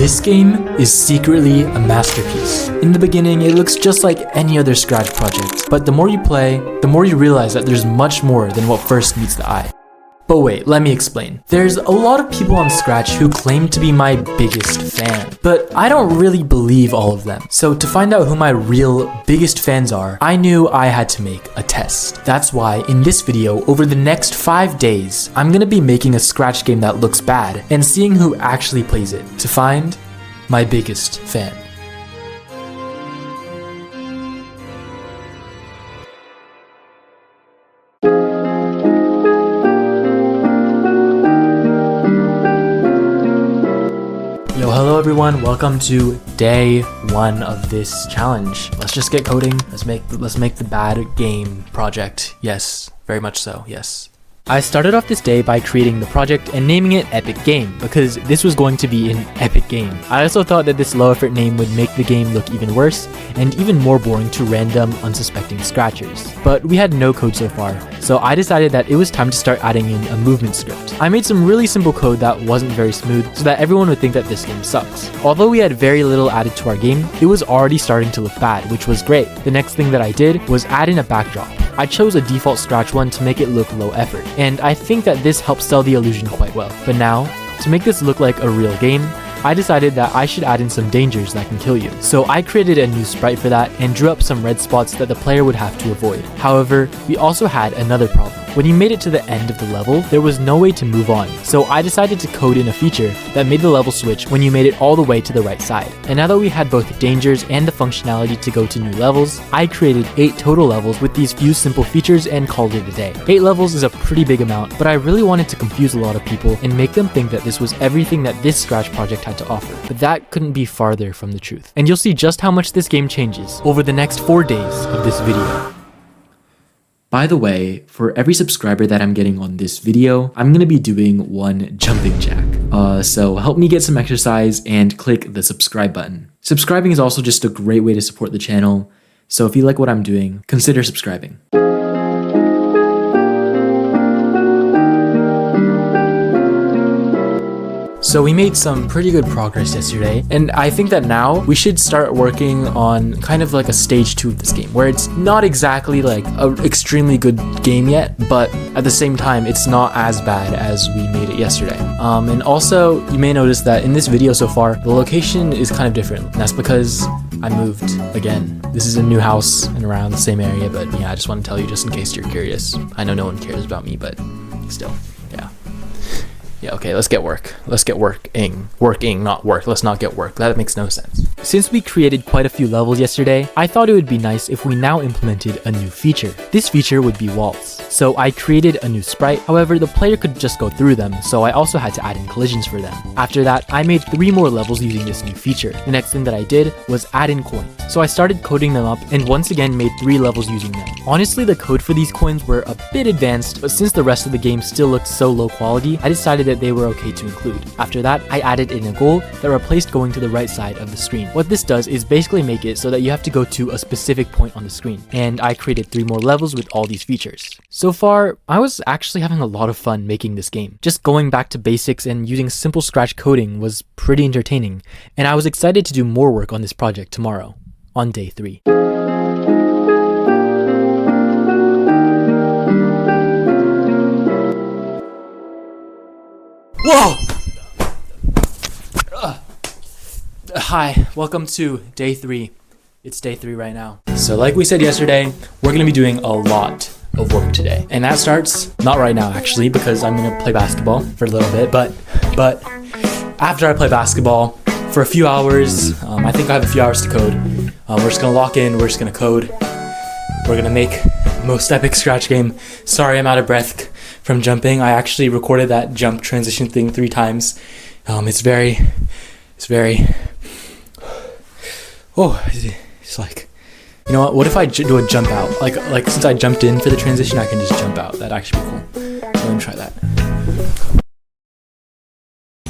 This game is secretly a masterpiece. In the beginning, it looks just like any other Scratch project, but the more you play, the more you realize that there's much more than what first meets the eye. But wait, let me explain. There's a lot of people on Scratch who claim to be my biggest fan, but I don't really believe all of them. So to find out who my real biggest fans are, I knew I had to make a test. That's why in this video, over the next 5 days, I'm gonna be making a Scratch game that looks bad and seeing who actually plays it to find my biggest fan. Hello everyone, welcome to day 1 of this challenge. Let's just get coding. Let's make the bad game project. Yes, very much so, yes. I started off this day by creating the project and naming it Epic Game because this was going to be an epic game. I also thought that this low effort name would make the game look even worse and even more boring to random unsuspecting scratchers. But we had no code so far, so I decided that it was time to start adding in a movement script. I made some really simple code that wasn't very smooth so that everyone would think that this game sucks. Although we had very little added to our game, it was already starting to look bad, which was great. The next thing that I did was add in a backdrop. I chose a default Scratch one to make it look low effort, and I think that this helps sell the illusion quite well. But now, to make this look like a real game, I decided that I should add in some dangers that can kill you. So I created a new sprite for that and drew up some red spots that the player would have to avoid. However, we also had another problem. When you made it to the end of the level, there was no way to move on. So I decided to code in a feature that made the level switch when you made it all the way to the right side. And now that we had both dangers and the functionality to go to new levels, I created 8 total levels with these few simple features and called it a day. 8 levels is a pretty big amount, but I really wanted to confuse a lot of people and make them think that this was everything that this Scratch project had to offer. But that couldn't be farther from the truth. And you'll see just how much this game changes over the next 4 days of this video. By the way, for every subscriber that I'm getting on this video, I'm gonna be doing one jumping jack. So help me get some exercise and click the subscribe button. Subscribing is also just a great way to support the channel. So if you like what I'm doing, consider subscribing. So we made some pretty good progress yesterday, and I think that now we should start working on kind of like a stage 2 of this game, where it's not exactly like an extremely good game yet, but at the same time, it's not as bad as we made it yesterday. And also, you may notice that in this video so far, the location is kind of different. And that's because I moved again. This is a new house and around the same area, but yeah, I just want to tell you just in case you're curious. I know no one cares about me, but still, yeah. Yeah, okay, let's get work. Let's get working. Working, not work. Let's not get work. That makes no sense. Since we created quite a few levels yesterday, I thought it would be nice if we now implemented a new feature. This feature would be walls. So I created a new sprite, however, the player could just go through them, so I also had to add in collisions for them. After that, I made 3 more levels using this new feature. The next thing that I did was add in coins. So I started coding them up and once again made 3 levels using them. Honestly, the code for these coins were a bit advanced, but since the rest of the game still looked so low quality, I decided that they were okay to include. After that, I added in a goal that replaced going to the right side of the screen. What this does is basically make it so that you have to go to a specific point on the screen. And I created 3 more levels with all these features. So far, I was actually having a lot of fun making this game. Just going back to basics and using simple Scratch coding was pretty entertaining, and I was excited to do more work on this project tomorrow, on day 3. Whoa! Hi, welcome to day 3. It's day 3 right now. So like we said yesterday, we're gonna be doing a lot of work today. And that starts, not right now actually, because I'm gonna play basketball for a little bit, but after I play basketball for a few hours, I think I have a few hours to code. We're just gonna lock in, we're just gonna code. We're gonna make the most epic Scratch game. Sorry, I'm out of breath from jumping. I actually recorded that jump transition thing 3 times. It's very, it's like, you know what if I do a jump out? Like since I jumped in for the transition, I can just jump out. That'd actually be cool. So let me try that.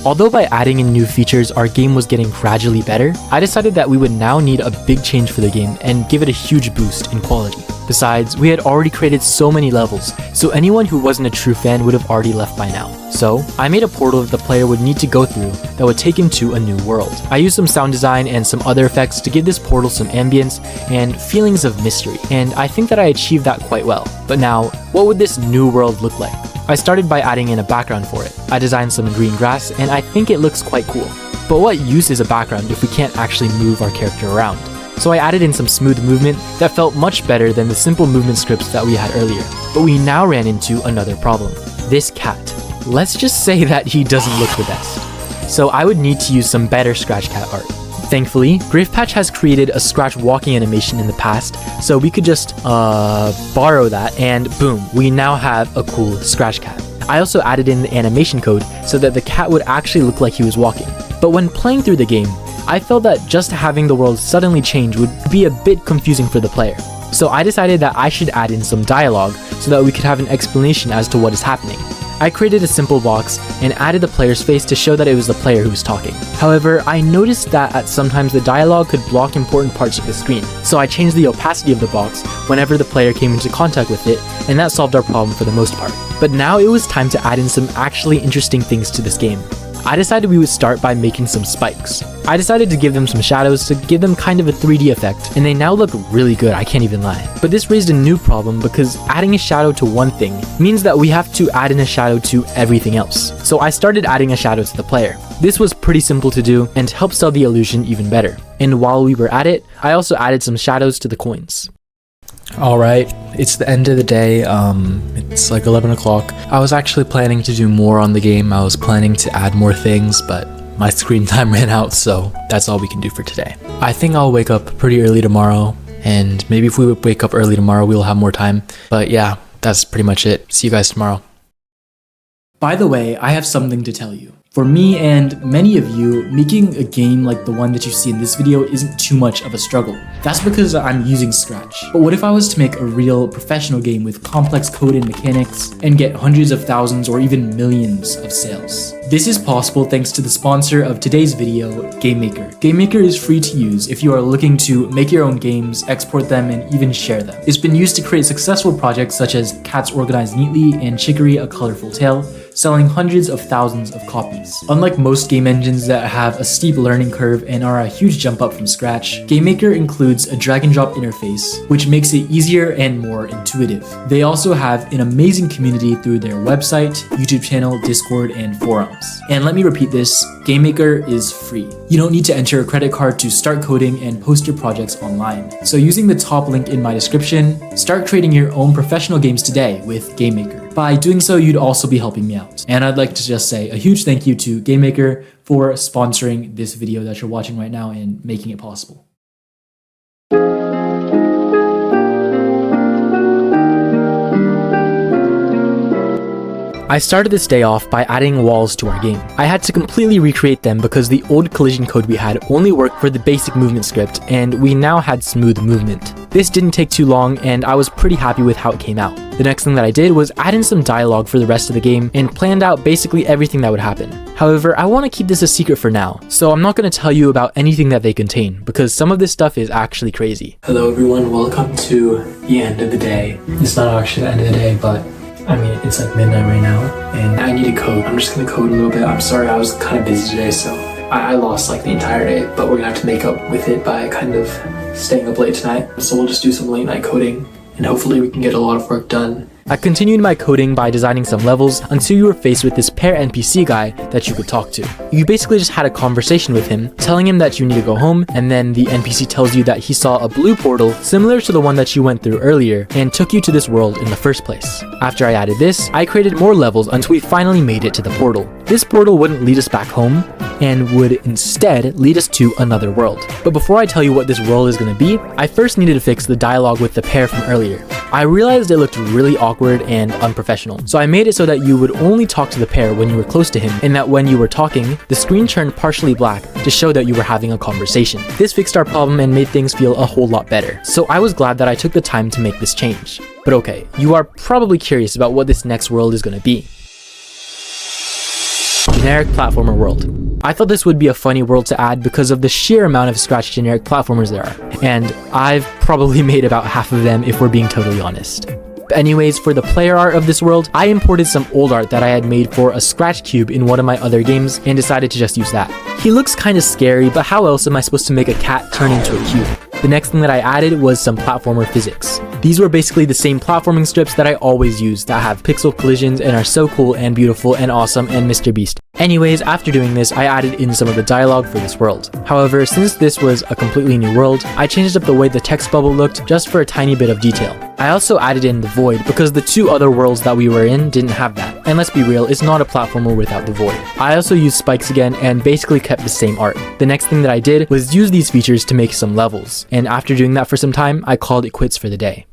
Although by adding in new features our game was getting gradually better, I decided that we would now need a big change for the game and give it a huge boost in quality. Besides, we had already created so many levels, so anyone who wasn't a true fan would have already left by now. So, I made a portal that the player would need to go through that would take him to a new world. I used some sound design and some other effects to give this portal some ambience and feelings of mystery, and I think that I achieved that quite well. But now, what would this new world look like? I started by adding in a background for it. I designed some green grass, and I think it looks quite cool. But what use is a background if we can't actually move our character around? So I added in some smooth movement that felt much better than the simple movement scripts that we had earlier. But we now ran into another problem. This cat. Let's just say that he doesn't look the best. So I would need to use some better Scratch Cat art. Thankfully, Gravepatch has created a Scratch walking animation in the past, so we could just borrow that and boom, we now have a cool Scratch Cat. I also added in the animation code so that the cat would actually look like he was walking. But when playing through the game, I felt that just having the world suddenly change would be a bit confusing for the player. So I decided that I should add in some dialogue so that we could have an explanation as to what is happening. I created a simple box and added the player's face to show that it was the player who was talking. However, I noticed that at sometimes the dialogue could block important parts of the screen, so I changed the opacity of the box whenever the player came into contact with it, and that solved our problem for the most part. But now it was time to add in some actually interesting things to this game. I decided we would start by making some spikes. I decided to give them some shadows to give them kind of a 3D effect, and they now look really good, I can't even lie. But this raised a new problem because adding a shadow to one thing means that we have to add in a shadow to everything else. So I started adding a shadow to the player. This was pretty simple to do and helped sell the illusion even better. And while we were at it, I also added some shadows to the coins. Alright, it's the end of the day, it's like 11 o'clock. I was actually planning to do more on the game. I was planning to add more things, but my screen time ran out, so that's all we can do for today. I think I'll wake up pretty early tomorrow, and maybe if we wake up early tomorrow, we'll have more time. But yeah, that's pretty much it. See you guys tomorrow. By the way, I have something to tell you. For me and many of you, making a game like the one that you see in this video isn't too much of a struggle. That's because I'm using Scratch. But what if I was to make a real professional game with complex code and mechanics and get hundreds of thousands or even millions of sales? This is possible thanks to the sponsor of today's video, GameMaker. GameMaker is free to use if you are looking to make your own games, export them, and even share them. It's been used to create successful projects such as Cats Organized Neatly and Chicory: A Colorful Tale, selling hundreds of thousands of copies. Unlike most game engines that have a steep learning curve and are a huge jump up from scratch, GameMaker includes a drag and drop interface, which makes it easier and more intuitive. They also have an amazing community through their website, YouTube channel, Discord, and forums. And let me repeat this, GameMaker is free. You don't need to enter a credit card to start coding and post your projects online. So using the top link in my description, start creating your own professional games today with GameMaker. By doing so, you'd also be helping me out. And I'd like to just say a huge thank you to GameMaker for sponsoring this video that you're watching right now and making it possible. I started this day off by adding walls to our game. I had to completely recreate them because the old collision code we had only worked for the basic movement script, and we now had smooth movement. This didn't take too long, and I was pretty happy with how it came out. The next thing that I did was add in some dialogue for the rest of the game and planned out basically everything that would happen. However, I want to keep this a secret for now, so I'm not going to tell you about anything that they contain, because some of this stuff is actually crazy. Hello everyone, welcome to the end of the day. It's not actually the end of the day, but I mean, it's like midnight right now, and I need to code. I'm just gonna code a little bit. I'm sorry, I was kind of busy today, so I lost like the entire day, but we're gonna have to make up with it by kind of staying up late tonight. So we'll just do some late night coding, and hopefully we can get a lot of work done. I continued my coding by designing some levels until you were faced with this pair NPC guy that you could talk to. You basically just had a conversation with him, telling him that you need to go home, and then the NPC tells you that he saw a blue portal similar to the one that you went through earlier and took you to this world in the first place. After I added this, I created more levels until we finally made it to the portal. This portal wouldn't lead us back home, and would instead lead us to another world. But before I tell you what this world is going to be, I first needed to fix the dialogue with the pair from earlier. I realized it looked really awkward and unprofessional, so I made it so that you would only talk to the pair when you were close to him, and that when you were talking, the screen turned partially black to show that you were having a conversation. This fixed our problem and made things feel a whole lot better, so I was glad that I took the time to make this change. But okay, you are probably curious about what this next world is going to be. generic platformer world. I thought this would be a funny world to add because of the sheer amount of Scratch generic platformers there are, and I've probably made about half of them if we're being totally honest. But anyways, for the player art of this world, I imported some old art that I had made for a Scratch cube in one of my other games and decided to just use that. He looks kinda scary, but how else am I supposed to make a cat turn into a cube? The next thing that I added was some platformer physics. These were basically the same platforming strips that I always use that have pixel collisions and are so cool and beautiful and awesome and Mr. Beast. Anyways, after doing this, I added in some of the dialogue for this world. However, since this was a completely new world, I changed up the way the text bubble looked just for a tiny bit of detail. I also added in the void because the two other worlds that we were in didn't have that. And let's be real, it's not a platformer without the void. I also used spikes again and basically kept the same art. The next thing that I did was use these features to make some levels. And after doing that for some time, I called it quits for the day.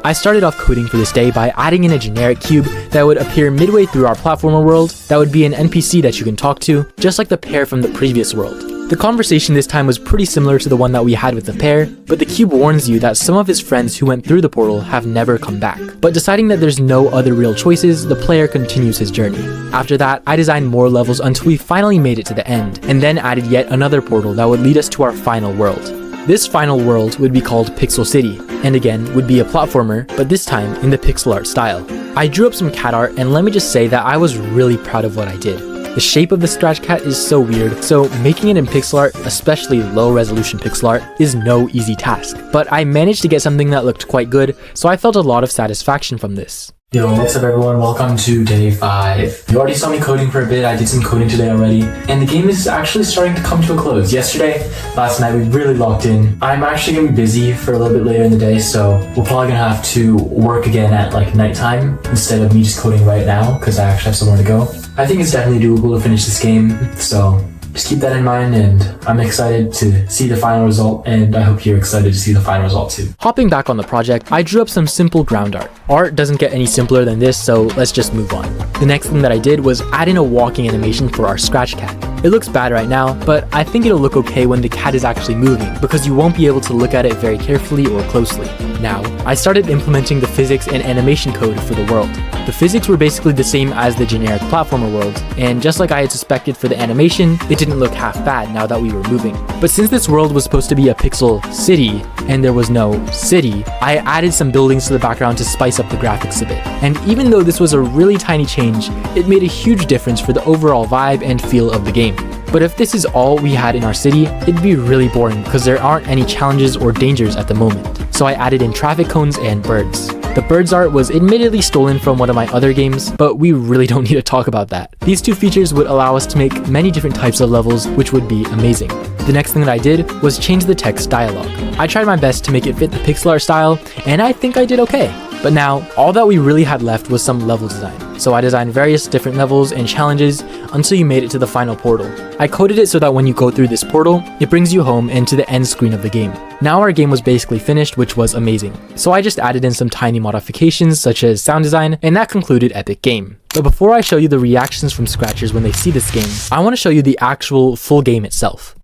I started off coding for this day by adding in a generic cube that would appear midway through our platformer world that would be an NPC that you can talk to, just like the pair from the previous world. The conversation this time was pretty similar to the one that we had with the pair, but the cube warns you that some of his friends who went through the portal have never come back. But deciding that there's no other real choices, the player continues his journey. After that, I designed more levels until we finally made it to the end, and then added yet another portal that would lead us to our final world. This final world would be called Pixel City, and again would be a platformer, but this time in the pixel art style. I drew up some cat art, and let me just say that I was really proud of what I did. The shape of the Scratch cat is so weird, so making it in pixel art, especially low resolution pixel art, is no easy task. But I managed to get something that looked quite good, so I felt a lot of satisfaction from this. Yo, what's up everyone? Welcome to day 5. You already saw me coding for a bit. I did some coding today already, and the game is actually starting to come to a close. Last night, we really locked in. I'm actually gonna be busy for a little bit later in the day, so we're probably gonna have to work again at like nighttime instead of me just coding right now, because I actually have somewhere to go. I think it's definitely doable to finish this game, so just keep that in mind, and I'm excited to see the final result, and I hope you're excited to see the final result too. Hopping back on the project, I drew up some simple ground art. Art doesn't get any simpler than this, so let's just move on. The next thing that I did was add in a walking animation for our Scratch cat. It looks bad right now, but I think it'll look okay when the cat is actually moving, because you won't be able to look at it very carefully or closely. Now, I started implementing the physics and animation code for the world. The physics were basically the same as the generic platformer world, and just like I had suspected for the animation, it didn't look half bad now that we were moving. But since this world was supposed to be a pixel city, and there was no city, I added some buildings to the background to spice up the graphics a bit. And even though this was a really tiny change, it made a huge difference for the overall vibe and feel of the game. But if this is all we had in our city, it'd be really boring because there aren't any challenges or dangers at the moment. So I added in traffic cones and birds. The birds art was admittedly stolen from one of my other games, but we really don't need to talk about that. These two features would allow us to make many different types of levels, which would be amazing. The next thing that I did was change the text dialogue. I tried my best to make it fit the pixel art style, and I think I did okay. But now, all that we really had left was some level design. So I designed various different levels and challenges until you made it to the final portal. I coded it so that when you go through this portal, it brings you home and to the end screen of the game. Now our game was basically finished, which was amazing. So I just added in some tiny modifications such as sound design, and that concluded Epic Game. But before I show you the reactions from Scratchers when they see this game, I want to show you the actual full game itself.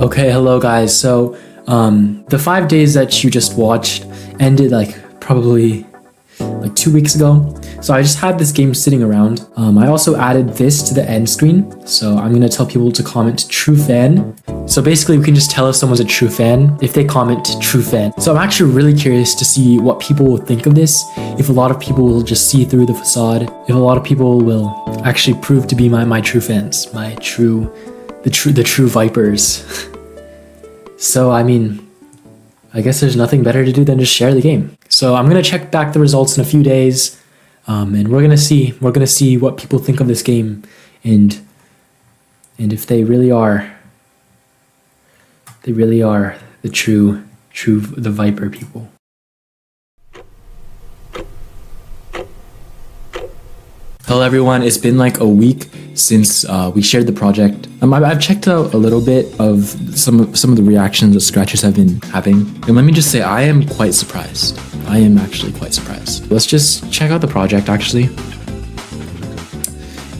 Okay, hello guys. So, the 5 days that you just watched ended like probably like 2 weeks ago. So I just had this game sitting around. I also added this to the end screen. So I'm gonna tell people to comment true fan. So basically we can just tell if someone's a true fan if they comment true fan. So I'm actually really curious to see what people will think of this. If a lot of people will just see through the facade. If a lot of people will actually prove to be my true fans. The true Viiperrrs. So I mean, I guess there's nothing better to do than just share the game. So I'm gonna check back the results in a few days, and we're gonna see what people think of this game, and if they really are the Viiperrr people. Hello everyone, it's been like a week since we shared the project. I've checked out a little bit of some of the reactions that Scratchers have been having, and let me just say I am quite surprised. I am actually quite surprised. Let's just check out the project actually,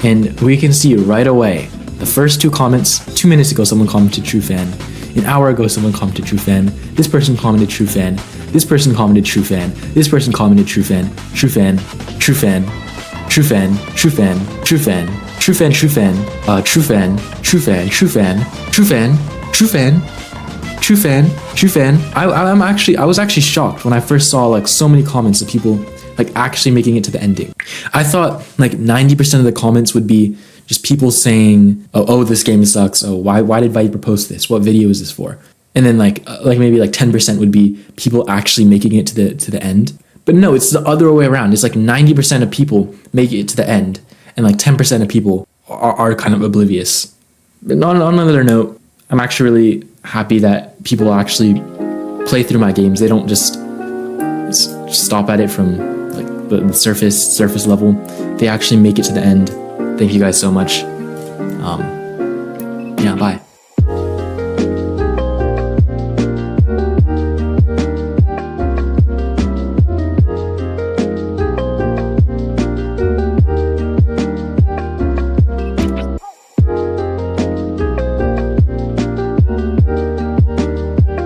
and we can see right away the first 2 comments. 2 minutes ago someone commented true fan. An hour ago someone commented true fan. This person commented true fan. This person commented true fan. This person commented true fan. True fan. True fan. True fan, true fan, true fan, true fan, true fan, true fan, true fan, true fan, true fan, true fan, true fan, true fan. I was actually shocked when I first saw like so many comments of people like actually making it to the ending. I thought like 90% of the comments would be just people saying, oh this game sucks. Oh why did Viiperrr post this? What video is this for? And then like maybe like 10% would be people actually making it to the end. But no, it's the other way around. It's like 90% of people make it to the end, and like 10% of people are kind of oblivious. But on another note, I'm actually really happy that people actually play through my games. They don't just stop at it from like the surface level. They actually make it to the end. Thank you guys so much. Yeah, bye.